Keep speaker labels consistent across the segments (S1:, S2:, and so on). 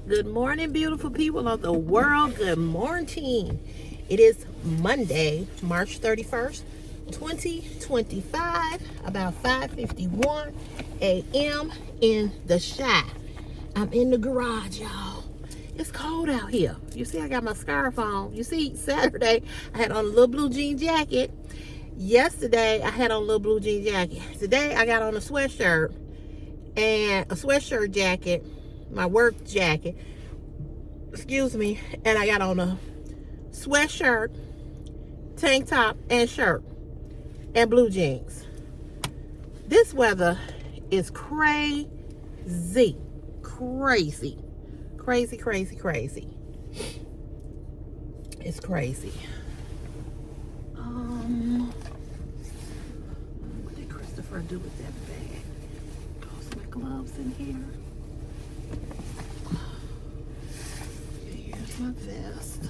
S1: Good morning, beautiful people of the world. Good morning. It is Monday, March 31st, 2025, about 5:51 a.m. in the Chi. I'm in the garage, y'all. It's cold out here. You see, I got my scarf on. You see, Saturday, I had on a little blue jean jacket. Yesterday, I had on a little blue jean jacket. Today, I got on a sweatshirt and a sweatshirt jacket, my work jacket, excuse me, and I got on a sweatshirt, tank top, and shirt, and blue jeans. This weather is crazy. Crazy. Crazy, crazy, crazy. It's crazy. What did Christopher do with that bag? Toss my gloves in here. Here's my vest.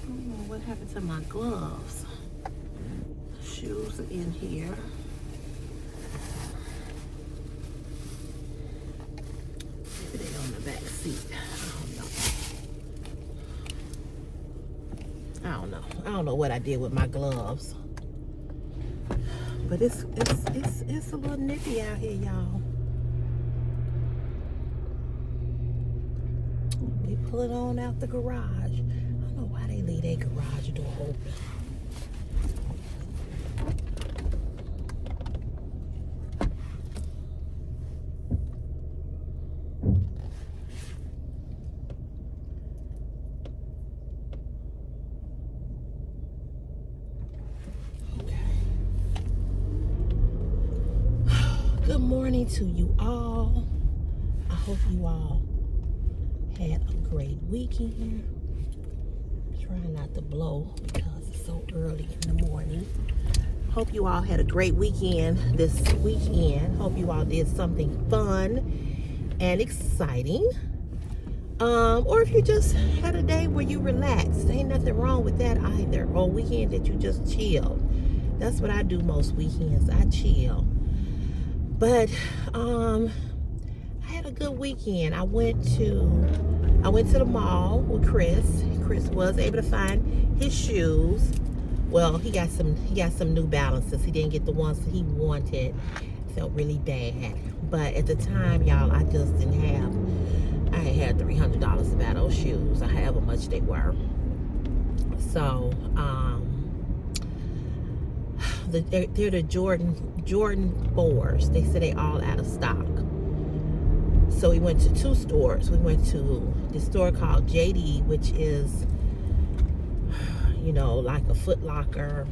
S1: I don't know what happened to my gloves. The shoes are in here. Maybe they're on the back seat. I don't know what I did with my gloves. But it's a little nippy out here, y'all. We pull it on out the garage. I don't know why they leave their garage door open. Good morning to you all. I hope you all had a great weekend. Trying not to blow because it's so early in the morning. Hope you all had a great weekend this weekend. Hope you all did something fun and exciting. Or if you just had a day where you relaxed. Ain't nothing wrong with that either. Or a weekend that you just chilled. That's what I do most weekends. I chill. But I had a good weekend. I went to the mall with Chris. Chris was able to find his shoes. Well, he got some New Balances. He didn't get the ones that he wanted. Felt really bad. But at the time, y'all, I just didn't have. I had $300 to buy those shoes. I however much they were. So they're the Jordan 4s. They said they all out of stock. So we went to two stores. We went to the store called JD, which is, you know, like a Foot Locker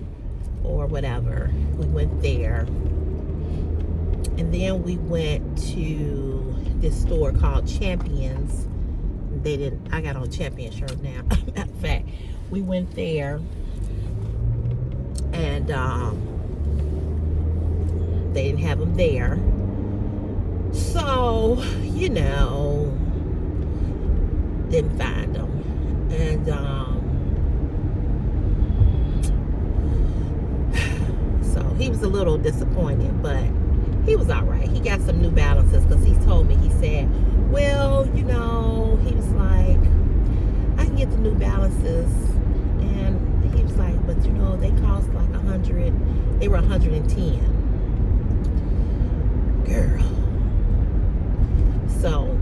S1: or whatever. We went there. And then we went to this store called Champions. I got on a Champion shirt now. Matter of fact, we went there and they didn't have them there. So, you know, didn't find them. And so he was a little disappointed, but he was all right. He got some New Balances because he told me, he said, well, you know, he was like, I can get the New Balances. And he was like, but you know, they cost like 100. They were 110. Girl. So,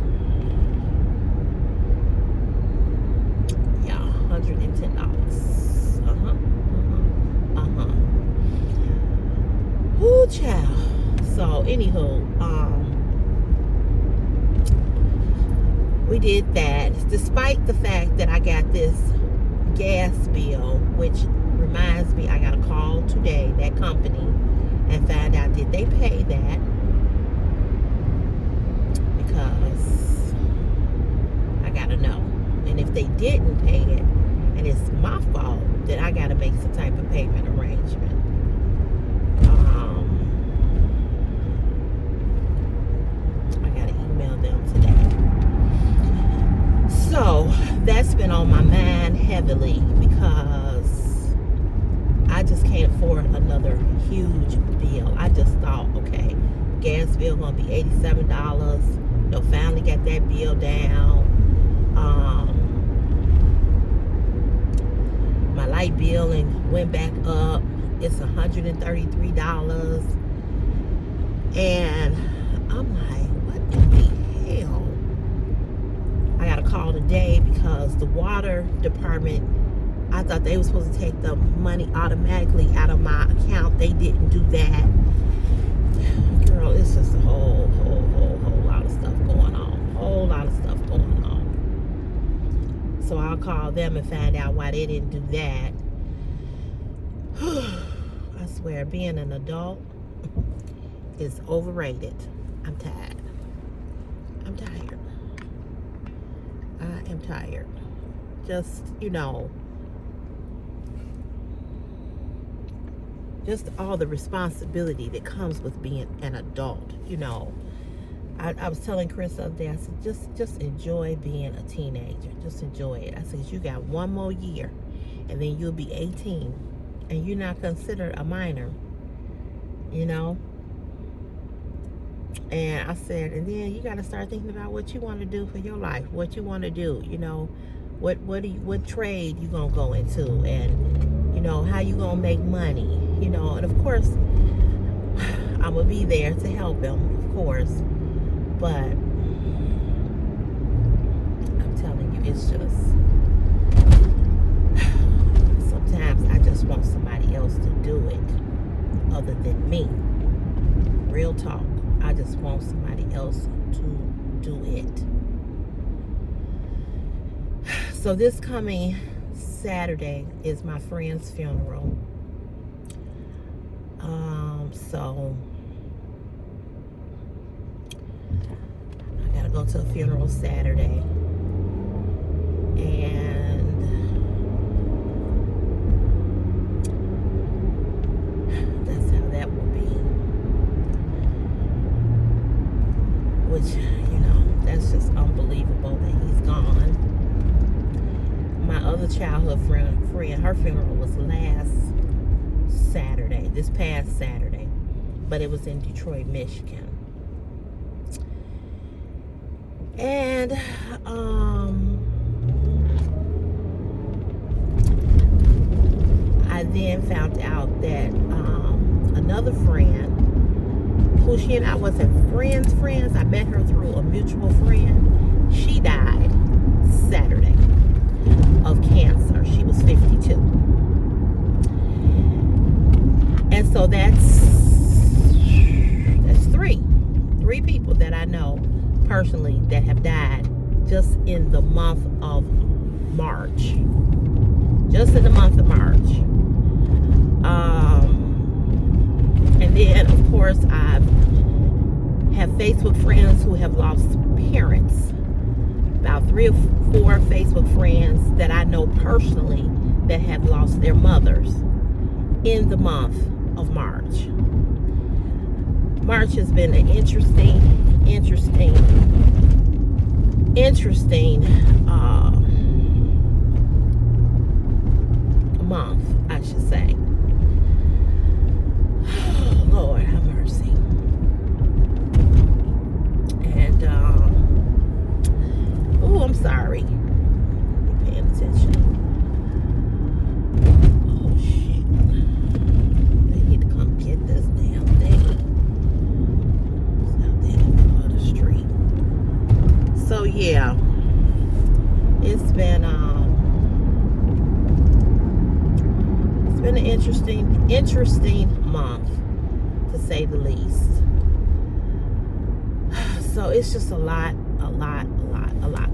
S1: yeah, $110. Ooh, child. So, anywho, we did that. Despite the fact that I got this gas bill, which reminds me, I got a call today, that company, and find out did they pay that. Because I gotta know. And if they didn't pay it and it's my fault, then I gotta make some type of payment arrangement. I gotta email them today. So that's been on my mind heavily because I just can't afford another huge bill. I just thought, okay, gas bill gonna be $87. You know, finally got that bill down. My light bill and went back up. It's $133. And I'm like, what in the hell? I got a call today because the water department, I thought they were supposed to take the money automatically out of my account. They didn't do that. Girl, it's just a whole lot of stuff going on. Whole lot of stuff going on. So I'll call them and find out why they didn't do that. I swear, being an adult is overrated. I'm tired. I'm tired. I am tired. Just, you know, just all the responsibility that comes with being an adult, you know. I was telling Chris the other day, I said, just enjoy being a teenager. Just enjoy it. I said, you got one more year, and then you'll be 18, and you're not considered a minor, you know. And I said, and then you got to start thinking about what you want to do for your life, what you want to do, you know, what trade you gonna go into, and you know how you gonna make money, you know. And of course, I'm gonna be there to help him, of course. But I'm telling you, it's just, sometimes I just want somebody else to do it other than me. Real talk. I just want somebody else to do it. So this coming Saturday is my friend's funeral. So I gotta go to a funeral Saturday, and that's how that will be. Which, you know, that's just unbelievable that he's gone. My other childhood friend, her funeral was this past Saturday, but it was in Detroit, Michigan. And I then found out that another friend, who she and I wasn't friends, I met her through a mutual friend. She died Saturday of cancer. She was 52. And so that's three people that I know personally that have died just in the month of March. Just in the month of March. And then, of course, I have Facebook friends who have lost parents. About 3 or 4 Facebook friends that I know personally that have lost their mothers in the month of March. March has been an interesting month, I should say. Lord have mercy. And I'm sorry. Be paying attention. Oh shit. They need to come get this damn thing. It's out there in the middle of the street. So yeah. It's been an interesting month, to say the least. So it's just a lot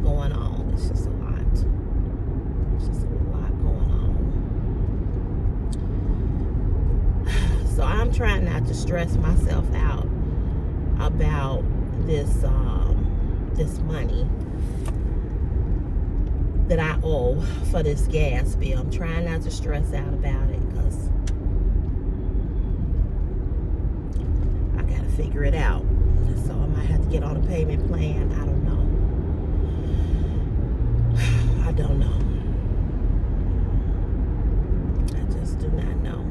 S1: going on. It's just a lot going on. So I'm trying not to stress myself out about this money that I owe for this gas bill. I'm trying not to stress out about it because I gotta figure it out. So I might have to get on a payment plan. I don't know. I don't know. I just do not know.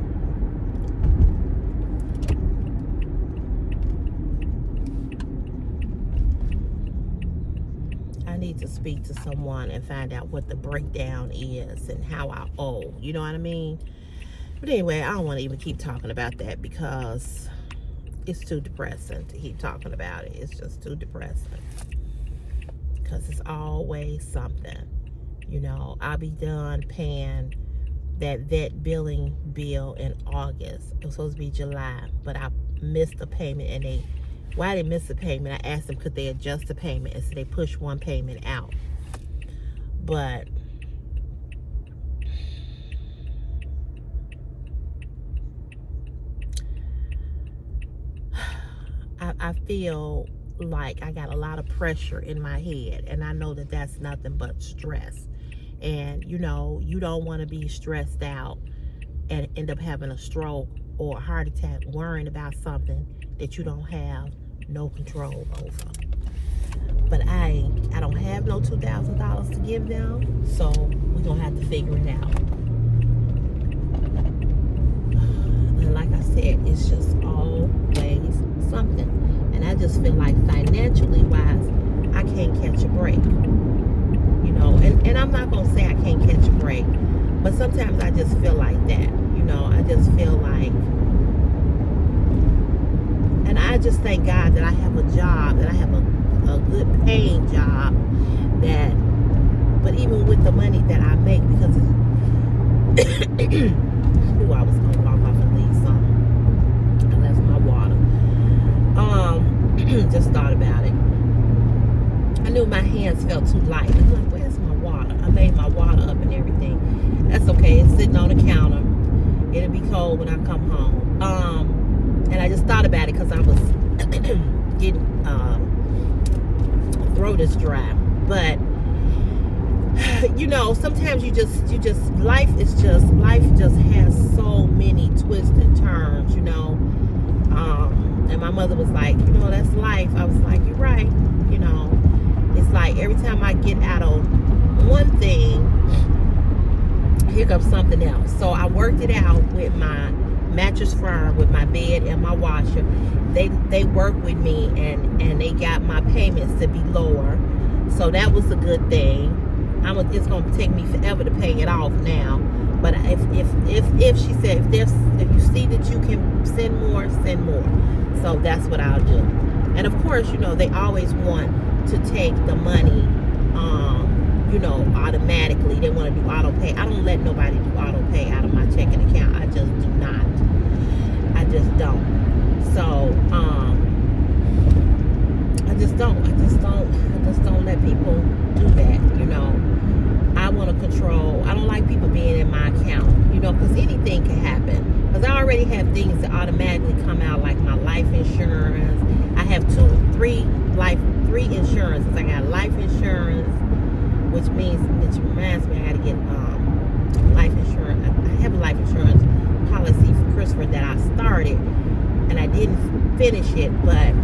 S1: need to speak to someone and find out what the breakdown is and how I owe. You know what I mean? But anyway, I don't want to even keep talking about that because it's too depressing to keep talking about it. It's just too depressing. Because it's always something. You know, I'll be done paying that vet billing bill in August. It was supposed to be July, but I missed the payment, and why they missed the payment, I asked them could they adjust the payment, and so they pushed one payment out. But I feel like I got a lot of pressure in my head, and I know that that's nothing but stress. And you know, you don't want to be stressed out and end up having a stroke or a heart attack worrying about something that you don't have no control over. But I don't have no $2,000 to give them, so we're gonna have to figure it out. And like I said, it's just always something. And I just feel like financially wise, I can't catch a break. You know, and I'm not gonna say I can't catch a break, but sometimes I just feel like that. You know, I just feel like, and I just thank God that I have a job, that I have a good paying job, that, but even with the money that I make, because it's, I knew I was gonna walk off and leave something. I left my water. Just thought about it. I knew my hands felt too light. I'm like, where's my water? I made my water up and everything. That's okay. It's sitting on the counter. It'll be cold when I come home. And I just thought about it because I was getting throat is dry. But you know, sometimes you just life just has so many twists and turns. You know. And my mother was like, you know, that's life. I was like, you're right. You know, it's like every time I get out of one thing, here comes something else. So I worked it out with my mattress firm, with my bed and my washer. They work with me, and they got my payments to be lower. So that was a good thing. It's going to take me forever to pay it off now. But if she said, if you see that you can send more, send more. So that's what I'll do. And of course, you know, they always want to take the money, you know, automatically. They want to do auto pay. I don't let nobody do auto pay out of my checking account. I just do not. I just don't. So, I just don't let people do that, you know. I want to control. I don't like people being in my account, you know, because anything can happen. Because I already have things that automatically come out, like my life insurance. I have three insurances. I got life insurance, which reminds me I got to get life insurance. I have a life insurance policy for Christopher that I started, and I didn't finish it, but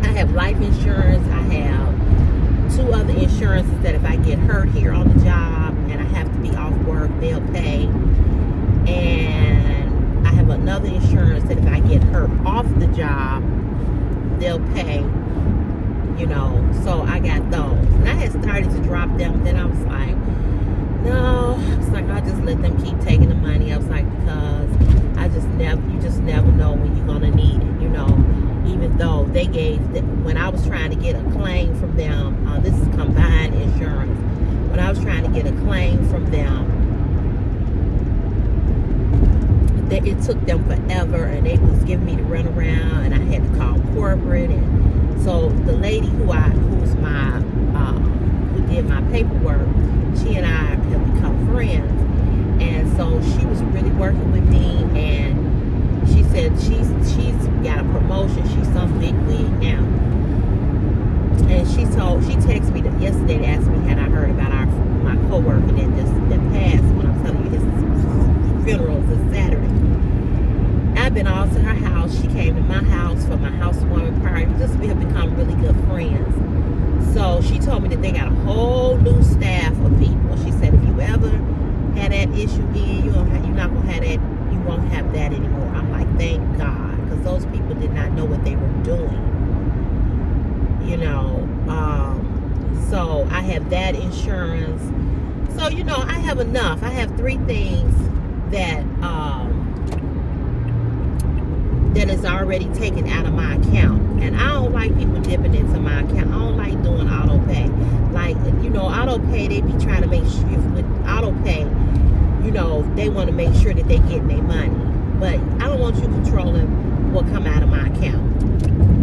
S1: I have life insurance. I have 2 other insurances that if I get hurt here on the job and I have to be off work, they'll pay. And I have another insurance that if I get hurt off the job, they'll pay. You know, so I got those. And I had started to drop them. Then I was like, no. I was like, I'll just let them keep taking the money. I was like, because you just never know when you're going to need it, you know. Even though they when I was trying to get a claim from them, this is combined insurance. When I was trying to get a claim from them, it took them forever, and they was giving me the runaround, and I had to call corporate. And so the lady who did my paperwork, she and I have become friends, and so she was really working with me, and she said she's got a promotion. She's some big wig now, and she texted me yesterday to ask me had I heard about my coworker that passed. When I'm telling you, his funeral is Saturday. I've been all to her house. She came to my house for my housewarming party. We have become really good friends. So she told me that they got a whole new staff of people. She said if you ever had that issue again, you're not gonna have that. You won't have that anymore. I'm like, thank God, because those people did not know what they were doing. You know. I have that insurance. So, you know, I have enough. I have 3 things that that is already taken out of my account. And I don't like people dipping into my account. I don't like doing auto pay. Like, you know, auto pay, they be trying to make sure with auto pay, you know, they want to make sure that they getting their money. But I don't want you controlling what come out of my account.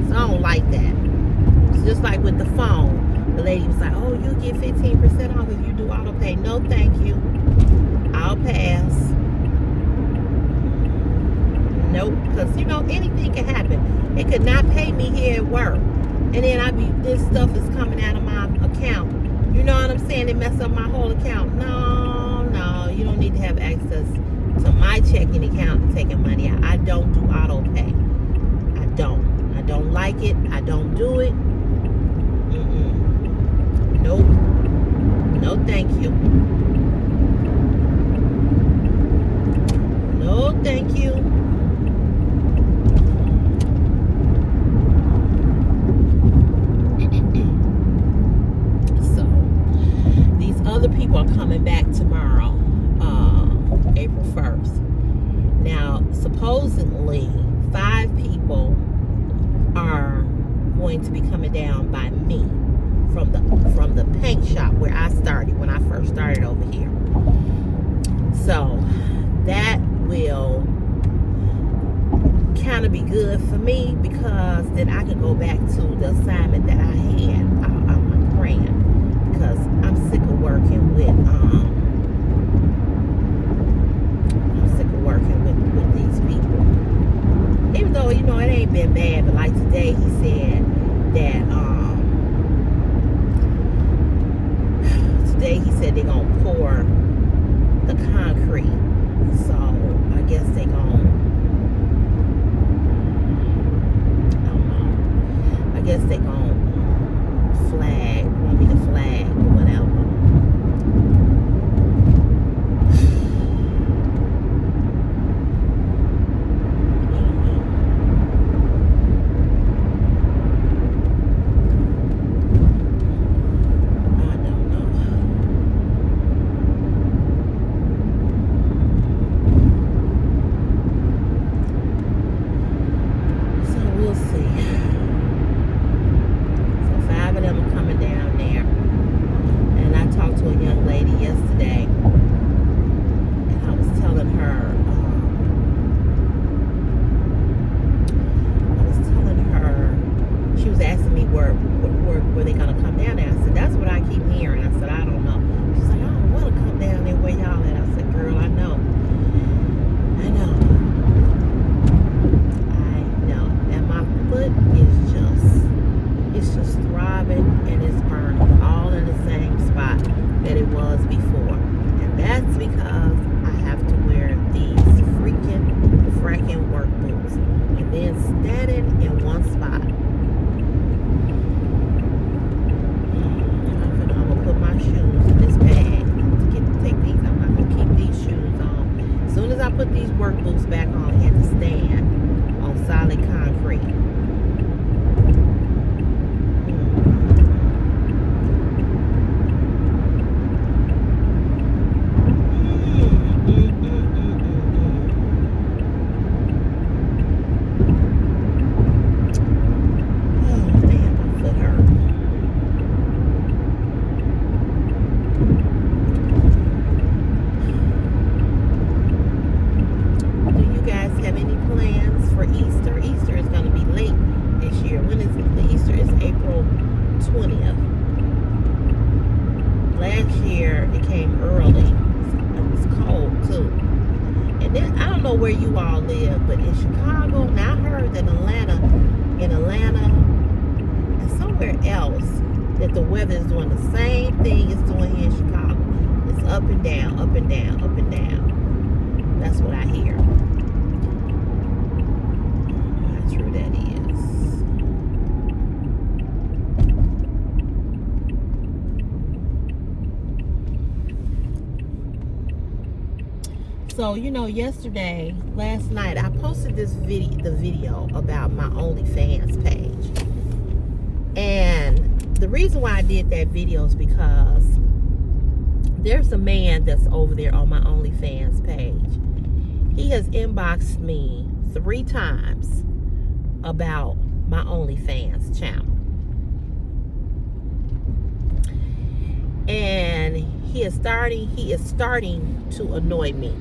S1: So I don't like that. It's just like with the phone. The lady was like, oh, you get 15% off if you do auto pay. No, thank you. I'll pass. Nope, because you know anything can happen. It could not pay me here at work, and then this stuff is coming out of my account. You know what I'm saying? It mess up my whole account. No, you don't need to have access to my checking account and taking money out. I don't do auto pay. I don't like it. I don't do it. Nope. No, thank you. No, thank you. Other people are coming back tomorrow, April 1st. Now, supposedly, 5 people are going to be coming down by me from the paint shop where I started when I first started over here. So that will kind of be good for me, because then I can go back to the assignment that I had. I'm praying. Because I'm sick of working with these people. Even though, you know, it ain't been bad, but like today he said that they're gonna pour the concrete. So I guess they gonna, I don't know. I guess they gonna want me to flag or whatever. I don't know. So we'll see. So 5 of them are coming down there. And I talked to a young lady yesterday, and I was telling her, she was asking me where they gonna come down there. I said, that's what I keep hearing. I said, I don't know. She's like, I don't want to come down there where y'all at. I said, girl, I know. And my foot is just throbbing, and it's burning all in the same spot that it was before. And that's because I have to wear these fracking work boots and then standing in one spot. I'm gonna put my shoes in this bag to take these. I'm not gonna keep these shoes on. As soon as I put these work boots back on, I had to stand on solid concrete. Where you all live, but in Chicago, now I heard that in Atlanta and somewhere else, that the weather is doing the same thing it's doing here in Chicago. It's up and down, up and down, up and down. That's what I hear. How true that is. So, you know, last night, I posted the video about my OnlyFans page. And the reason why I did that video is because there's a man that's over there on my OnlyFans page. He has inboxed me 3 times about my OnlyFans channel. And he is starting to annoy me.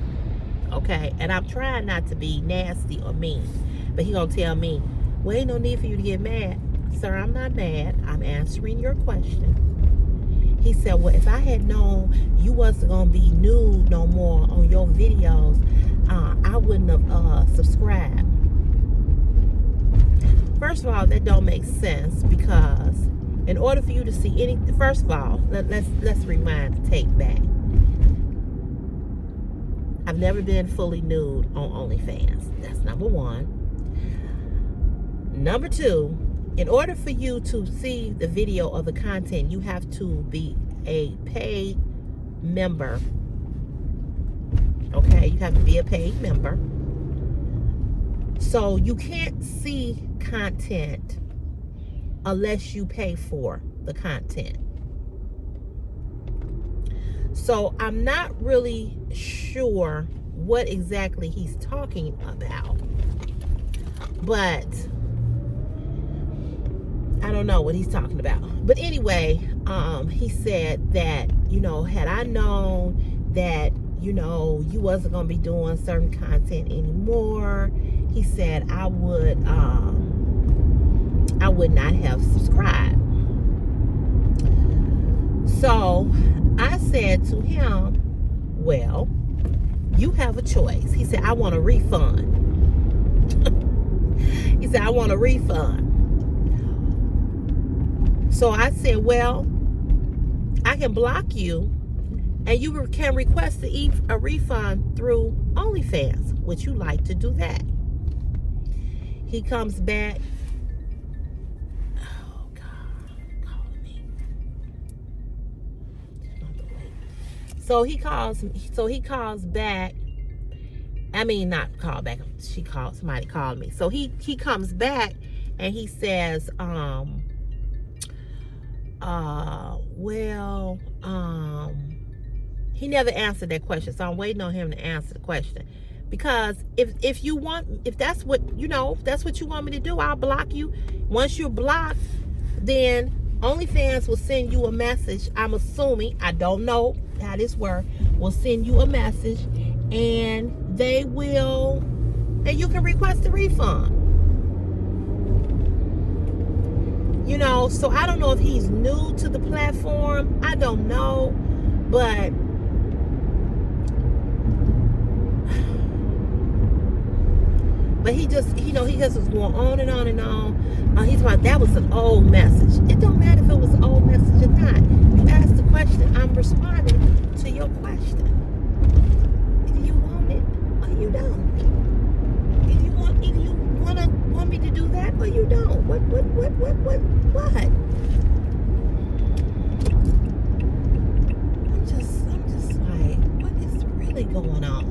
S1: Okay? And I'm trying not to be nasty or mean. But he gonna tell me, well, ain't no need for you to get mad. Sir, I'm not mad. I'm answering your question. He said, well, if I had known you wasn't going to be nude no more on your videos, I wouldn't have subscribed. First of all, that don't make sense, because in order for you to see any, first of all, let's rewind the tape back. I've never been fully nude on OnlyFans. That's number one. Number two, in order for you to see the video or the content, you have to be a paid member. Okay, you have to be a paid member. So you can't see content unless you pay for the content. So I'm not really sure what exactly he's talking about, but I don't know what he's talking about. But anyway, he said that, had I known that, you wasn't going to be doing certain content anymore, he said I would not have subscribed. So I said to him, well, you have a choice. He said, I want a refund. He said, I want a refund. So I said, well, I can block you, and you can request a refund through OnlyFans. Would you like to do that? He comes back. Oh, God, calling me. So he calls back. I mean, not call back. Somebody called me. So he comes back and he says, he never answered that question, so I'm waiting on him to answer the question. Because if that's what you want me to do, I'll block you. Once you're blocked, then OnlyFans will send you a message. I'm assuming, I don't know how this works, will send you a message, and you can request a refund. So I don't know if he's new to the platform. I don't know. But he just was going on and on and on. He's like, that was an old message. It don't matter if it was an old message or not. You asked the question. I'm responding to your question. Either you want it or you don't. Either you want me to do that or you don't. What? I'm just like, what is really going on?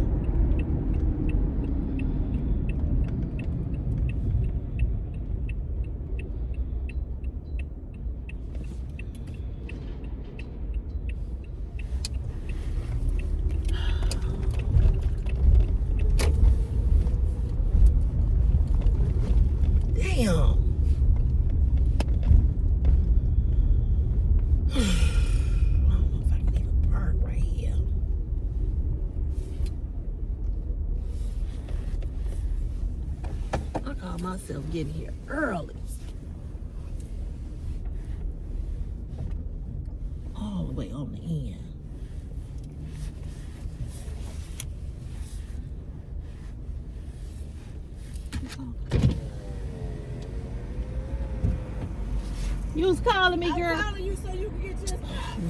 S1: Damn. Myself getting here early, all the way on the end. You was calling me, girl. I'm calling you so you can get your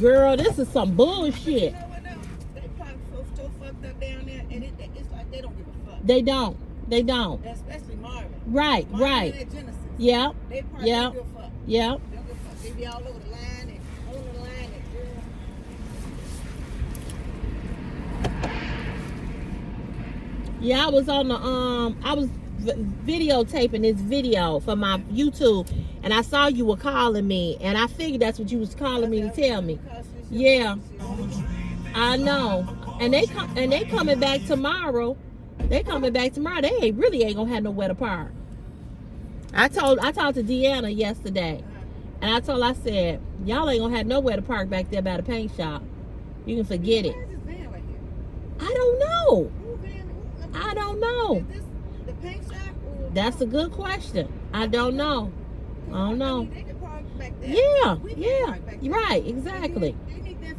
S1: girl, this is some bullshit. You know what, no? They probably so fucked up down there, and it's like they don't give a fuck. They don't. Especially Marvin. Right. And Genesis. Yep. They probably don't give a fuck. Yep. They don't give a fuck. They be all over the line and on the line and girl. Yeah, I was on the videotaping this video for my YouTube, and I saw you were calling me, and I figured that's what you was calling me to tell me. Yeah, I know. And they coming back tomorrow. They coming back tomorrow. They really ain't gonna have nowhere to park. I talked to Deanna yesterday, and I said, y'all ain't gonna have nowhere to park back there by the paint shop. You can forget it. I don't know. I don't know.
S2: The paint shop?
S1: That's a good question. I don't know. I don't know.
S2: They can park back there.
S1: Yeah,
S2: We can
S1: yeah.
S2: park back there.
S1: Right, exactly.
S2: They need that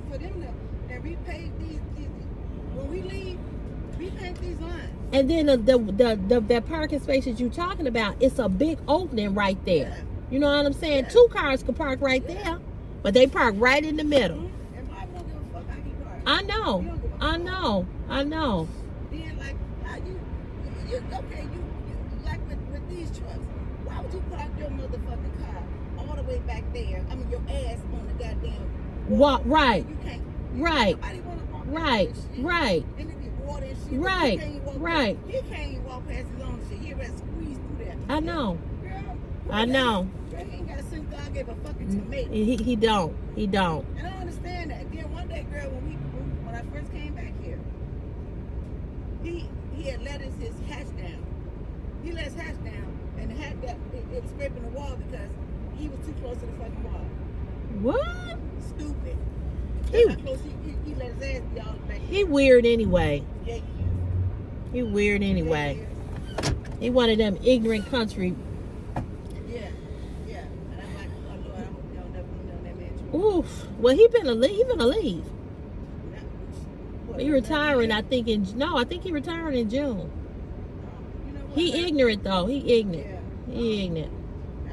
S2: for them to repay these when we leave, repaint these lines.
S1: And then the parking space that you're talking about, it's a big opening right there.
S2: Yeah.
S1: You know what I'm saying?
S2: Yeah.
S1: 2 cars could park right there, but they park right in the middle.
S2: And I don't give a fuck how he park.
S1: I know.
S2: You don't give a
S1: I
S2: fuck.
S1: know. I know.
S2: Then like how you okay, you like with these trucks, why would you park your motherfucking car all the way back there? I mean your ass on the goddamn
S1: What? Right.
S2: You can't.
S1: Right.
S2: Nobody wanna walk
S1: Right.
S2: past this shit.
S1: Right.
S2: And it be water and shit.
S1: Right.
S2: You can't even walk
S1: Right.
S2: Past, he can't even walk past his own shit. He better squeeze through that.
S1: I know.
S2: Girl,
S1: I know.
S2: Girl, he ain't got a single God gave a fucking tomato.
S1: He don't. He don't.
S2: And I don't understand that. Then one day, girl, when I first came back here, he had let his hatch down. He let his hatch down, and the hat got it was scraping the wall because he was too close to the fucking wall.
S1: What?
S2: Stupid.
S1: He-
S2: That's how close he let his ass be all back.
S1: He weird anyway.
S2: Yeah, he is.
S1: He weird anyway.
S2: Yeah,
S1: He one of them ignorant country.
S2: yeah. And I'm like, oh Lord, I hope y'all never know that man.
S1: Oof. Well, he been a leave. He been a leave.
S2: What,
S1: He retiring.
S2: I
S1: I think I think he retiring in June.
S2: You know what?
S1: He ignorant though. He ignorant.
S2: Yeah.
S1: He ignorant.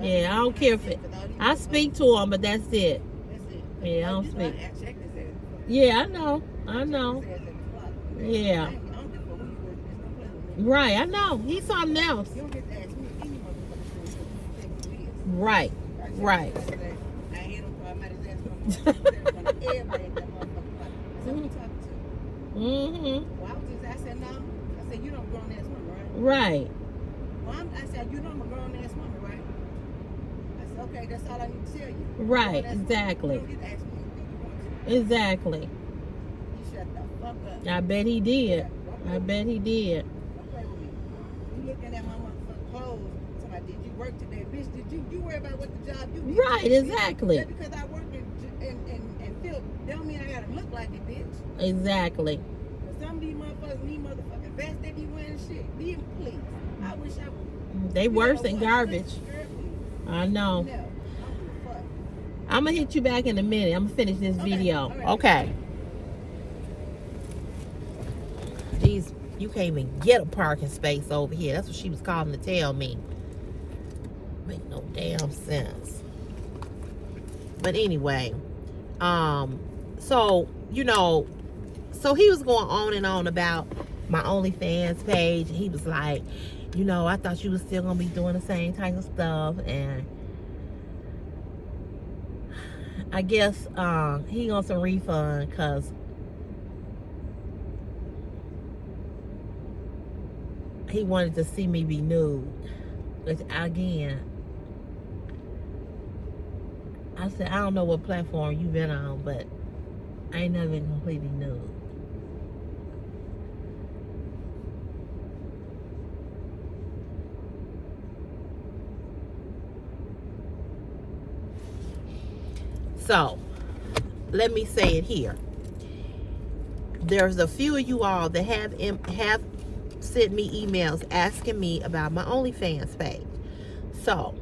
S1: Yeah, I don't care if it. I speak to him, but that's it.
S2: That's it.
S1: Yeah, I don't
S2: You know,
S1: speak.
S2: I checked his ass.
S1: Yeah, I know. I know.
S2: His ass at the clock.
S1: Yeah.
S2: I don't give a fuck who you work with. There's no place with me.
S1: Right. I know. He's something else.
S2: You don't get to ask me any motherfucking thing you think who he is.
S1: Right.
S2: I checked
S1: Right.
S2: his ass today. I ain't hear him call him out his ass no more. Everybody at that motherfucking clock. I said, who you talking to?
S1: Mm-hmm.
S2: Well, I said, no. I said, you know I'm a grown ass woman, right?
S1: Right.
S2: Well, I said, you know I'm a grown ass woman, right? I said, okay, that's all I need to tell you.
S1: Right.
S2: Grown-ass woman.
S1: Exactly.
S2: You don't get to ask me anything you want to.
S1: Exactly.
S2: You shut the fuck up.
S1: I bet he did.
S2: Don't play
S1: I
S2: with
S1: bet
S2: me.
S1: he did.
S2: Don't play with me. You looking at my motherfucking clothes. Somebody, did you work today? Bitch, did you worry about what the job you did?
S1: Right.
S2: today, bitch?
S1: Exactly.
S2: Just because I work in field, don't mean I gotta look like it, bitch.
S1: Exactly.
S2: But some of these motherfuckers need motherfucking vests they be wearing shit. Leave them, please. I wish I would.
S1: They worse than garbage. I know.
S2: No, I don't give a fuck.
S1: I'm gonna hit you back in a minute. I'm gonna finish this
S2: Okay,
S1: video.
S2: all right.
S1: Okay. Jeez, you can't even get a parking space over here. That's what she was calling to tell me. Make no damn sense. But anyway, so so he was going on and on about my OnlyFans page. He was like, I thought you was still gonna be doing the same type of stuff, and I guess he wants a refund because he wanted to see me be nude. Which again, I said, I don't know what platform you've been on, but I ain't never been completely nude. So, let me say it here. There's a few of you all that have sent me emails asking me about my OnlyFans page. So,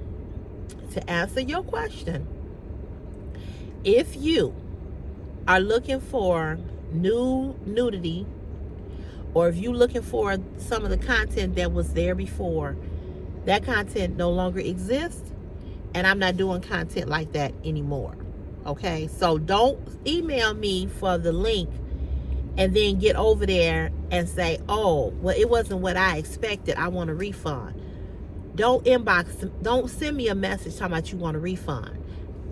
S1: to answer your question, if you are looking for nudity, or if you're looking for some of the content that was there before, that content no longer exists, and I'm not doing content like that anymore. Okay, so don't email me for the link and then get over there and say, oh, well, it wasn't what I expected, I want a refund. Don't send me a message talking about you want a refund.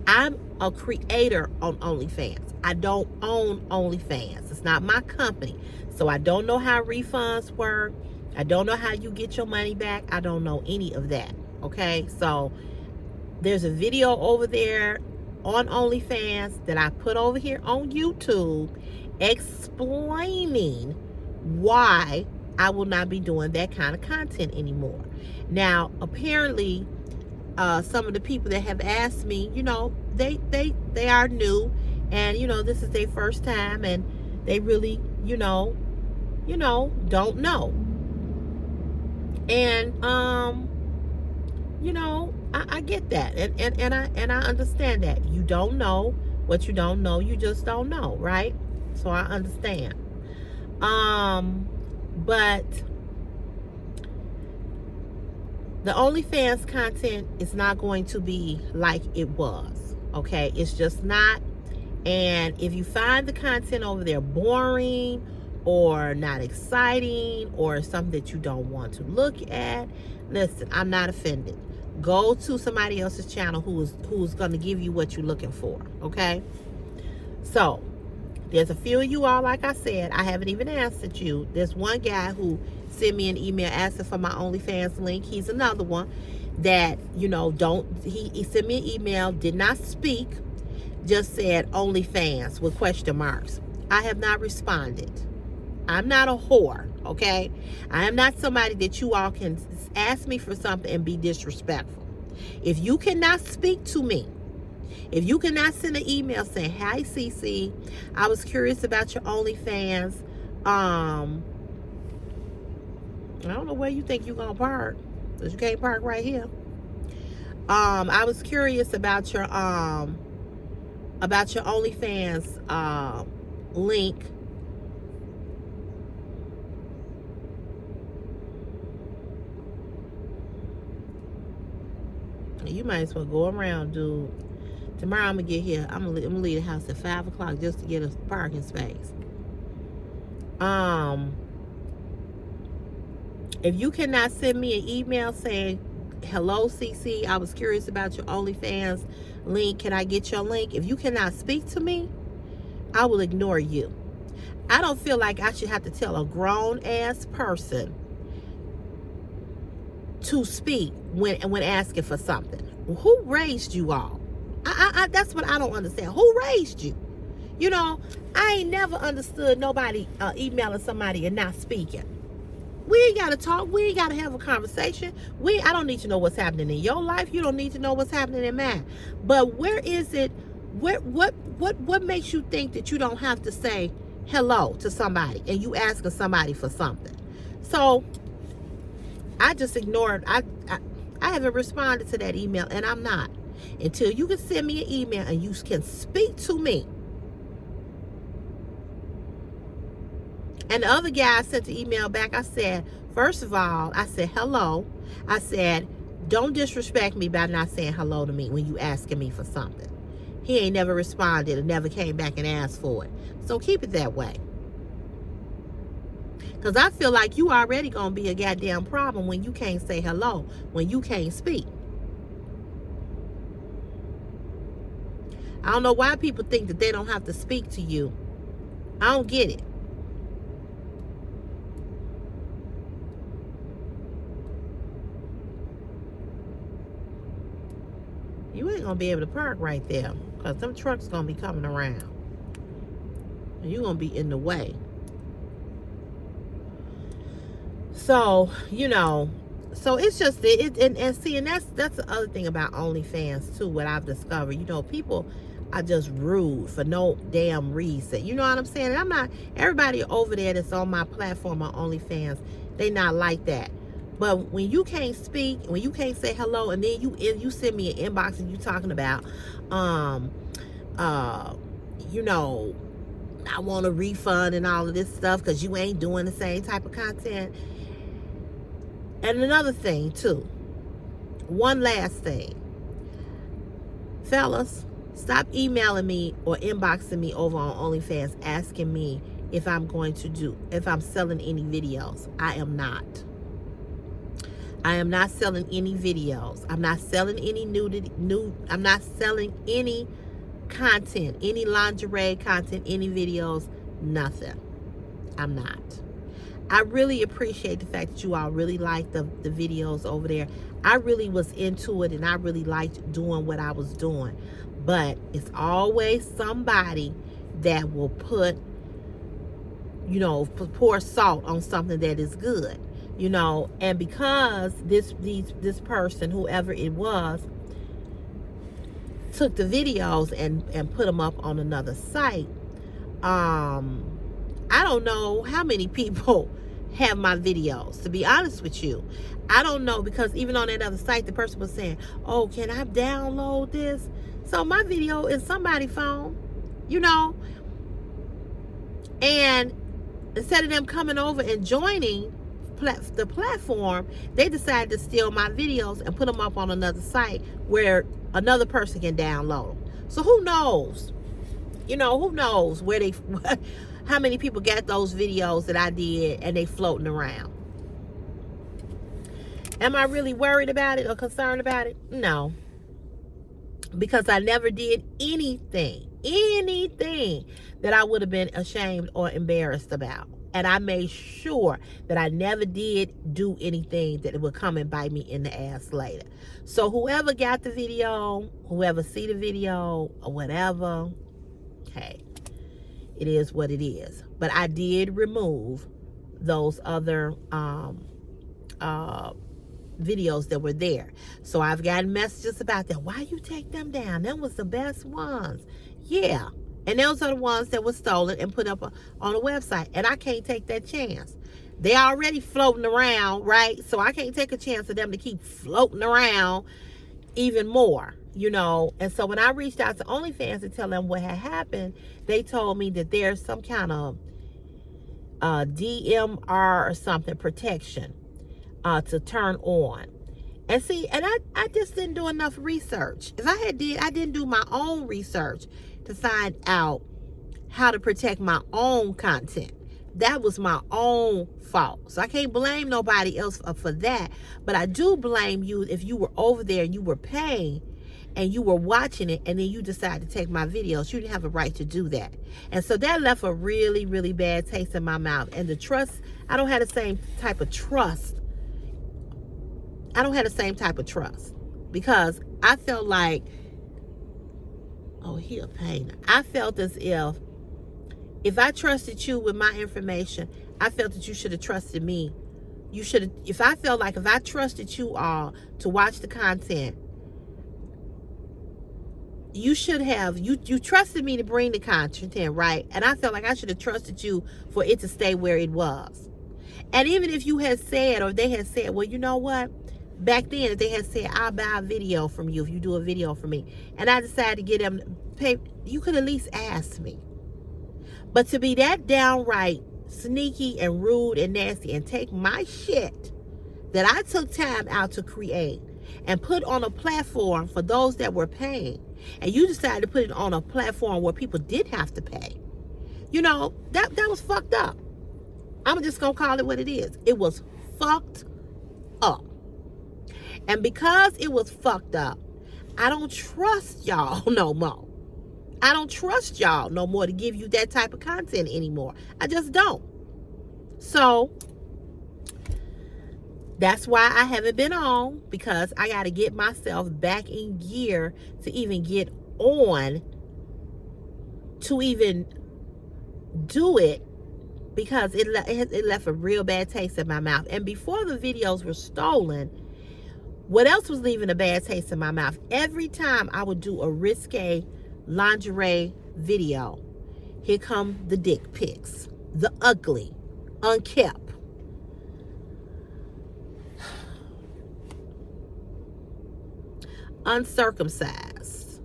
S1: I'm a creator on OnlyFans. I don't own OnlyFans. It's not my company. So I don't know how refunds work. I don't know how you get your money back. I don't know any of that. Okay, so there's a video over there on OnlyFans that I put over here on YouTube explaining why I will not be doing that kind of content anymore. Now, apparently, some of the people that have asked me, you know, they are new, and you know, this is their first time, and they really, you know, don't know. And you know, I get that, and I understand that. You don't know what you don't know, you just don't know, right? So I understand. But the OnlyFans content is not going to be like it was, okay? It's just not. And if you find the content over there boring or not exciting or something that you don't want to look at, listen, I'm not offended. Go to somebody else's channel who's going to give you what you're looking for, okay? So there's a few of you all, like I said, I haven't even answered you. There's one guy who sent me an email asking for my OnlyFans link. He's another one that, you know, he sent me an email, did not speak, just said OnlyFans with question marks. I have not responded. I'm not a whore, okay? I am not somebody that you all can ask me for something and be disrespectful. If you cannot speak to me, if you cannot send an email saying, "Hi, CC, I was curious about your OnlyFans. I don't know where you think you're gonna park, because you can't park right here. I was curious about your OnlyFans link. You might as well go around, dude. Tomorrow I'm gonna get here. I'm gonna leave the house at 5 o'clock just to get a parking space. If you cannot send me an email saying, "Hello, CC, I was curious about your OnlyFans link. Can I get your link?" If you cannot speak to me, I will ignore you. I don't feel like I should have to tell a grown-ass person to speak when asking for something. Who raised you all? That's what I don't understand. Who raised you? You know, I ain't never understood nobody emailing somebody and not speaking. We ain't got to talk. We ain't got to have a conversation. I don't need to know what's happening in your life. You don't need to know what's happening in mine. But where is it? What makes you think that you don't have to say hello to somebody and you asking somebody for something? So I just ignored. I haven't responded to that email, and I'm not. Until you can send me an email and you can speak to me. And the other guy, I sent the email back. I said, first of all, I said, hello. I said, don't disrespect me by not saying hello to me when you asking me for something. He ain't never responded and never came back and asked for it. So keep it that way. Because I feel like you already going to be a goddamn problem when you can't say hello, when you can't speak. I don't know why people think that they don't have to speak to you. I don't get it. You ain't going to be able to park right there because them trucks going to be coming around. And you're going to be in the way. So, you know, so it's just, and see, and that's the other thing about OnlyFans too, what I've discovered. You know, people are just rude for no damn reason. You know what I'm saying? And I'm not, everybody over there that's on my platform on OnlyFans, they not like that. But when you can't speak, when you can't say hello, and then you send me an inbox and you talking about, you know, I want a refund and all of this stuff because you ain't doing the same type of content. And another thing too, one last thing, fellas, stop emailing me or inboxing me over on OnlyFans asking me if I'm selling any videos. I am not. I am not selling any videos. I'm not selling any I'm not selling any content, any lingerie content, any videos, nothing. I'm not. I really appreciate the fact that you all really like the videos over there. I really was into it and I really liked doing what I was doing. But it's always somebody that will put, you know, pour salt on something that is good, you know. And because this person, whoever it was, took the videos and put them up on another site, I don't know how many people have my videos, to be honest with you. I don't know, because even on that other site, the person was saying, oh, can I download this? So my video is somebody's phone, you know. And instead of them coming over and joining the platform, they decided to steal my videos and put them up on another site where another person can download them. So who knows? You know, who knows where they, how many people got those videos that I did and they floating around. Am I really worried about it or concerned about it? No. Because I never did anything that I would have been ashamed or embarrassed about. And I made sure that I never did do anything that would come and bite me in the ass later. So whoever got the video, whoever see the video or whatever, hey, it is what it is. But I did remove those other videos that were there. So I've gotten messages about that. Why you take them down? Them was the best ones. Yeah. And those are the ones that were stolen and put up on a website. And I can't take that chance. They already floating around, right? So I can't take a chance of them to keep floating around even more, you know. And so when I reached out to OnlyFans to tell them what had happened, they told me that there's some kind of DMR or something protection to turn on. And see, and I just didn't do enough research. If I didn't do my own research to find out how to protect my own content. That was my own fault. So I can't blame nobody else for that. But I do blame you if you were over there and you were paying and you were watching it and then you decided to take my videos. You didn't have a right to do that. And so that left a really, really bad taste in my mouth. And the trust, I don't have the same type of trust. Because I felt like, oh, he a painter. I felt as if I trusted you with my information, I felt that you should have trusted me. You should have, if I trusted you all to watch the content, you should have, you trusted me to bring the content, right? And I felt like I should have trusted you for it to stay where it was. And even if you had said, or they had said, well, you know what? Back then, if they had said, I'll buy a video from you if you do a video for me, and I decided to get them to pay, you could at least ask me. But to be that downright sneaky and rude and nasty and take my shit that I took time out to create and put on a platform for those that were paying, and you decided to put it on a platform where people did have to pay, you know, that was fucked up. I'm just gonna call it what it is. It was fucked up. And because it was fucked up, I don't trust y'all no more. I don't trust y'all no more to give you that type of content anymore. I just don't. So that's why I haven't been on, because I got to get myself back in gear to even get on, to even do it, because it left a real bad taste in my mouth. And before the videos were stolen, what else was leaving a bad taste in my mouth? Every time I would do a risque lingerie video, here come the dick pics, the ugly, unkept, uncircumcised,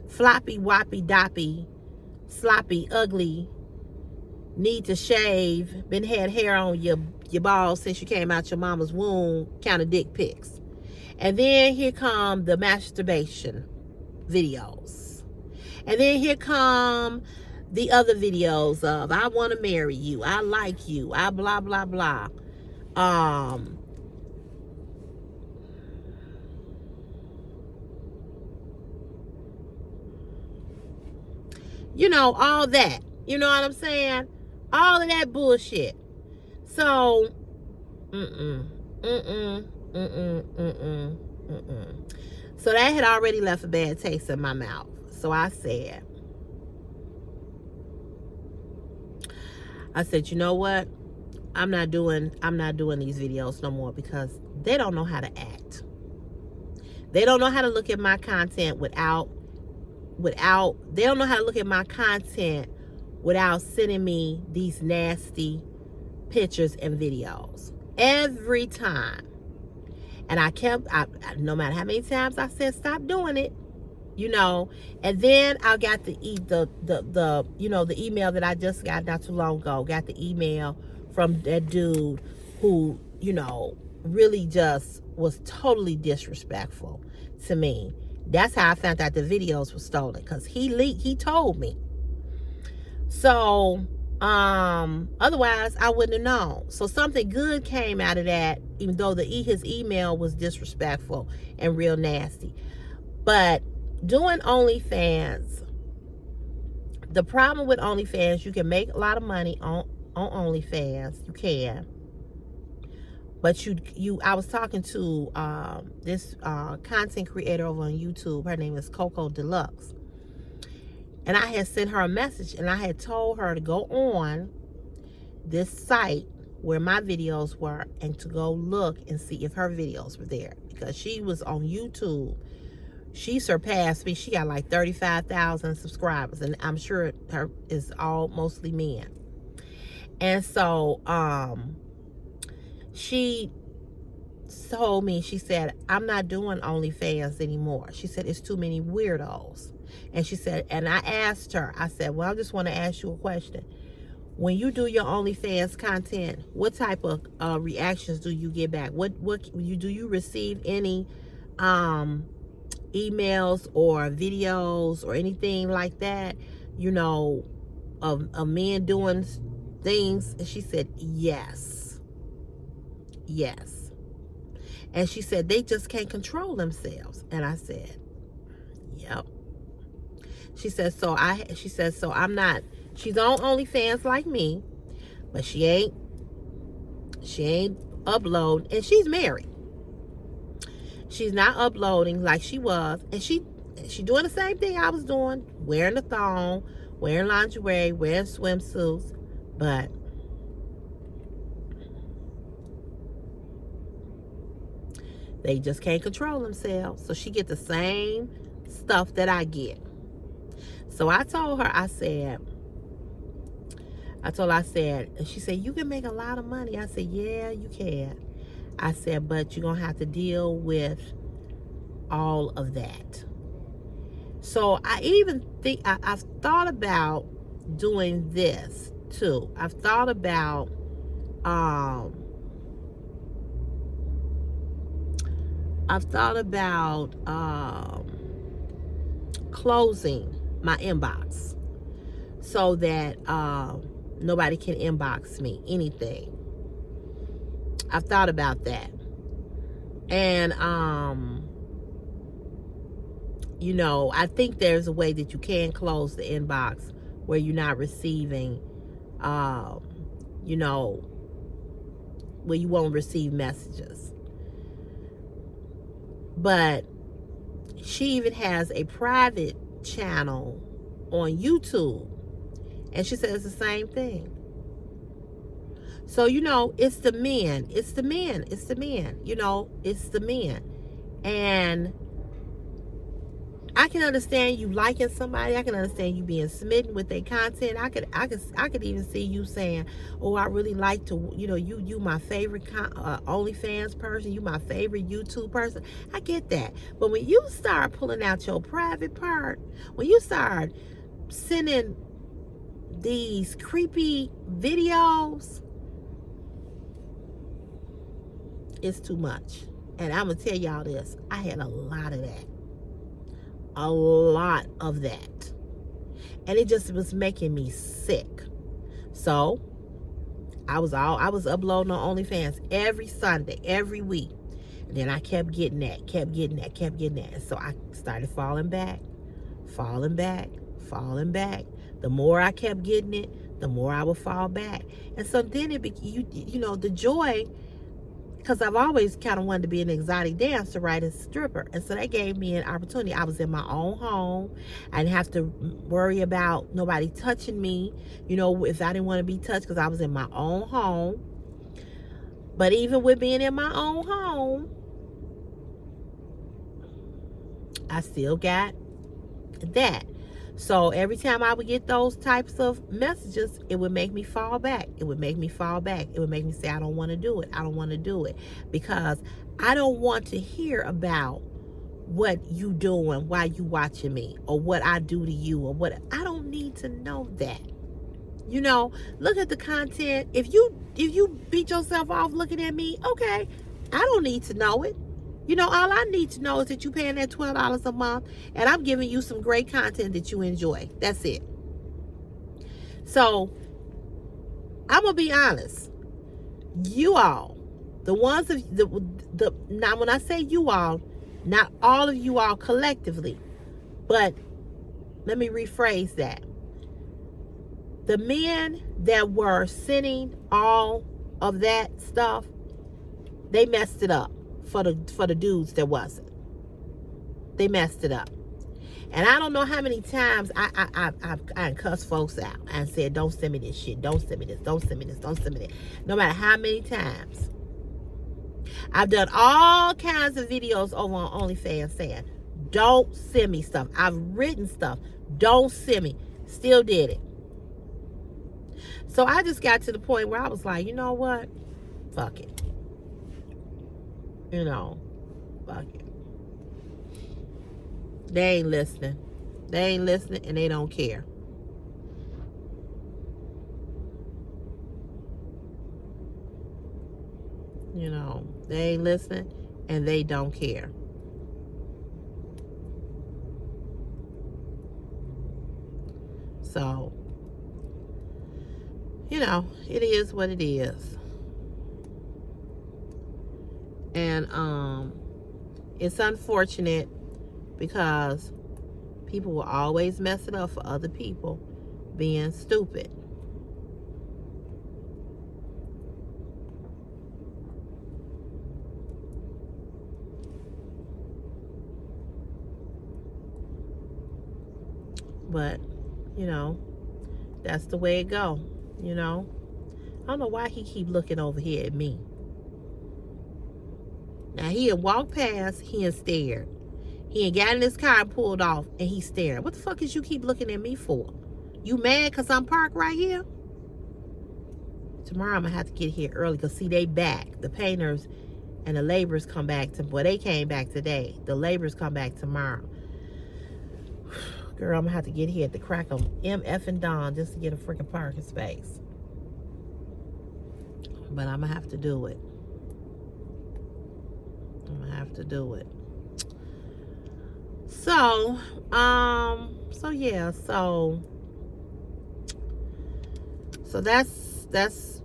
S1: floppy, woppy, doppy, sloppy, ugly, need to shave, been had hair on your balls since you came out your mama's womb kind of dick pics. And then here come the masturbation videos. And then here come the other videos of, I want to marry you, I like you, I blah, blah, blah. You know, all that. You know what I'm saying? All of that bullshit. So, mm-mm. So that had already left a bad taste in my mouth. So I said, you know what? I'm not doing these videos no more because they don't know how to act. They don't know how to look at my content they don't know how to look at my content without sending me these nasty pictures and videos every time. And I no matter how many times I said stop doing it, and then I got the email that I just got not too long ago. Got the email from that dude who, really just was totally disrespectful to me. That's how I found out the videos were stolen, because he told me. So otherwise I wouldn't have known. So something good came out of that, even though his email was disrespectful and real nasty. But doing OnlyFans, the problem with OnlyFans, you can make a lot of money on OnlyFans. You can. But I was talking to this content creator over on YouTube. Her name is Coco Deluxe. And I had sent her a message, and I had told her to go on this site where my videos were and to go look and see if her videos were there, because she was on YouTube. She surpassed me. She got like 35,000 subscribers, and I'm sure her is all mostly men. And so she told me, she said, I'm not doing OnlyFans anymore. She said, it's too many weirdos. And she said, and I asked her, I said, well, I just want to ask you a question. When you do your OnlyFans content, what type of reactions do you get back? Do you receive any emails or videos or anything like that, of men doing things? And she said, yes. And she said, they just can't control themselves. And I said, yep. She said, so I'm not, she's on OnlyFans like me, but she ain't uploading, and she's married. She's not uploading like she was, and she doing the same thing I was doing, wearing a thong, wearing lingerie, wearing swimsuits, but they just can't control themselves. So she get the same stuff that I get. So I told her, I said, and she said, you can make a lot of money. I said, yeah, you can. I said, but you're going to have to deal with all of that. So I even think, I've thought about doing this too. I've thought about, closing my inbox so that nobody can inbox me anything. I've thought about that. And I think there's a way that you can close the inbox where you're not receiving where you won't receive messages. But she even has a private channel on YouTube, and she says the same thing. So it's the men, and I can understand you liking somebody. I can understand you being smitten with their content. I could even see you saying, oh, I really like to, you my favorite OnlyFans person, you my favorite YouTube person. I get that. But when you start pulling out your private part, when you start sending these creepy videos, it's too much. And I'm gonna tell y'all this, I had a lot of that. A lot of that. And it just was making me sick. So I was uploading on OnlyFans every Sunday, every week. And then I kept getting that. And so I started falling back. The more I kept getting it, the more I would fall back. And so then you know, the joy, because I've always kind of wanted to be an exotic dancer, right, as a stripper. And so that gave me an opportunity. I was in my own home. I didn't have to worry about nobody touching me, you know, if I didn't want to be touched, because I was in my own home. But even with being in my own home, I still got that. So every time I would get those types of messages, it would make me fall back. It would make me fall back. It would make me say, I don't want to do it. I don't want to do it. Because I don't want to hear about what you doing while you watching me, or what I do to you, or what. I don't need to know that. You know, look at the content. If you beat yourself off looking at me, okay, I don't need to know it. You know, all I need to know is that you're paying that $12 a month, and I'm giving you some great content that you enjoy. That's it. So, I'm going to be honest. You all, the ones of now when I say you all, not all of you all collectively, but let me rephrase that. The men that were sending all of that stuff, they messed it up. For the dudes that wasn't. They messed it up. And I don't know how many times I cussed folks out and said, don't send me this shit. Don't send me this. Don't send me this. Don't send me this. No matter how many times. I've done all kinds of videos over on OnlyFans saying, don't send me stuff. I've written stuff. Don't send me. Still did it. So I just got to the point where I was like, you know what? Fuck it. You know, fuck it. They ain't listening. They ain't listening, and they don't care. You know, they ain't listening, and they don't care. So, you know, it is what it is. And it's unfortunate because people will always mess it up for other people being stupid. But, you know, that's the way it go, you know. I don't know why he keep looking over here at me. Now, he had walked past, he had stared. He had got in his car and pulled off, and he stared. What the fuck is you keep looking at me for? You mad because I'm parked right here? Tomorrow I'm going to have to get here early because, see, they back. The painters and the laborers come back. They came back today. The laborers come back tomorrow. Girl, I'm going to have to get here at the crack of MF and dawn just to get a freaking parking space. But I'm going to have to do it. I'm gonna have to do it. So yeah, so that's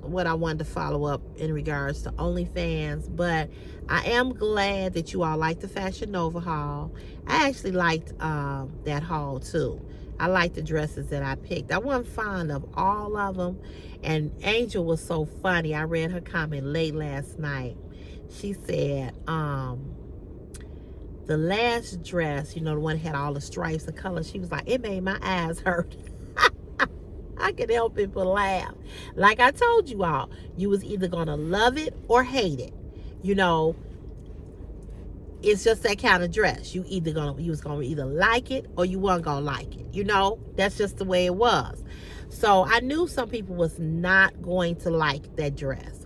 S1: what I wanted to follow up in regards to OnlyFans. But I am glad that you all liked the Fashion Nova haul. I actually liked that haul too. I liked the dresses that I picked. I wasn't fond of all of them, and Angel was so funny. I read her comment late last night. She said, the last dress, you know, the one that had all the stripes and colors, she was like, it made my eyes hurt. I could help it but laugh. Like I told you all, you was either going to love it or hate it. You know, it's just that kind of dress. You was going to either like it or you weren't going to like it. You know, that's just the way it was. So I knew some people was not going to like that dress.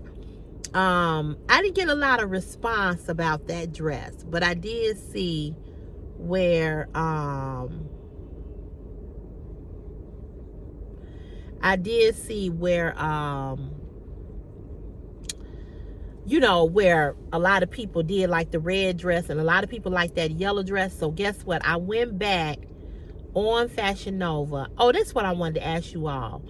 S1: I didn't get a lot of response about that dress, but I did see where you know, where a lot of people did like the red dress and a lot of people like that yellow dress. So guess what? I went back on Fashion Nova. Oh, that's what I wanted to ask you all.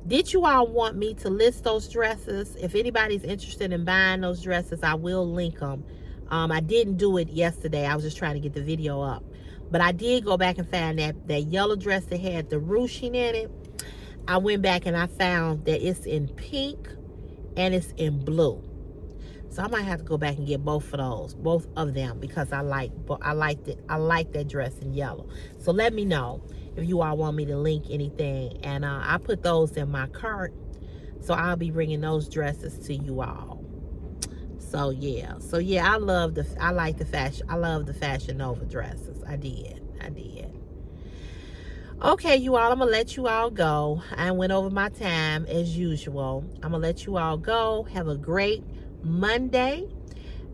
S1: Did you all want me to list those dresses? If anybody's interested in buying those dresses, I will link them. I didn't do it yesterday. I was just trying to get the video up. But I did go back and find that yellow dress that had the ruching in it. I went back and I found that it's in pink and it's in blue. So I might have to go back and get both of them, because I liked it. I like that dress in yellow. So let me know if you all want me to link anything, and I put those in my cart. So I'll be bringing those dresses to you all. So yeah, I love the Fashion Nova dresses. I did. Okay, you all, I'm gonna let you all go. I went over my time as usual. I'm gonna let you all go. Have a great Monday,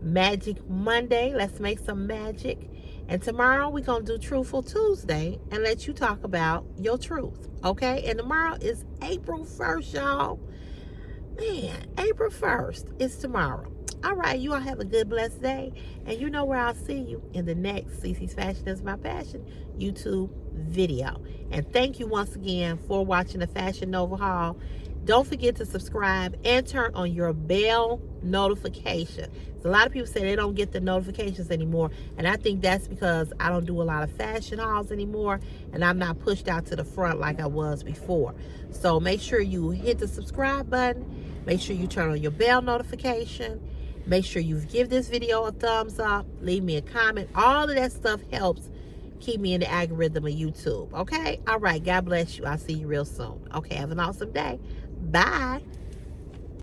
S1: Magic Monday. Let's make some magic. And tomorrow we're gonna do Truthful Tuesday and let you talk about your truth. Okay? And tomorrow is April 1st, y'all. Man, April 1st is tomorrow. All right, you all have a good, blessed day. And you know where I'll see you in the next CC's Fashion is My Passion YouTube video. And thank you once again for watching the Fashion Nova haul. Don't forget to subscribe and turn on your bell notification. So a lot of people say they don't get the notifications anymore. And I think that's because I don't do a lot of fashion hauls anymore. And I'm not pushed out to the front like I was before. So make sure you hit the subscribe button. Make sure you turn on your bell notification. Make sure you give this video a thumbs up. Leave me a comment. All of that stuff helps keep me in the algorithm of YouTube. Okay? All right. God bless you. I'll see you real soon. Okay. Have an awesome day. Bye.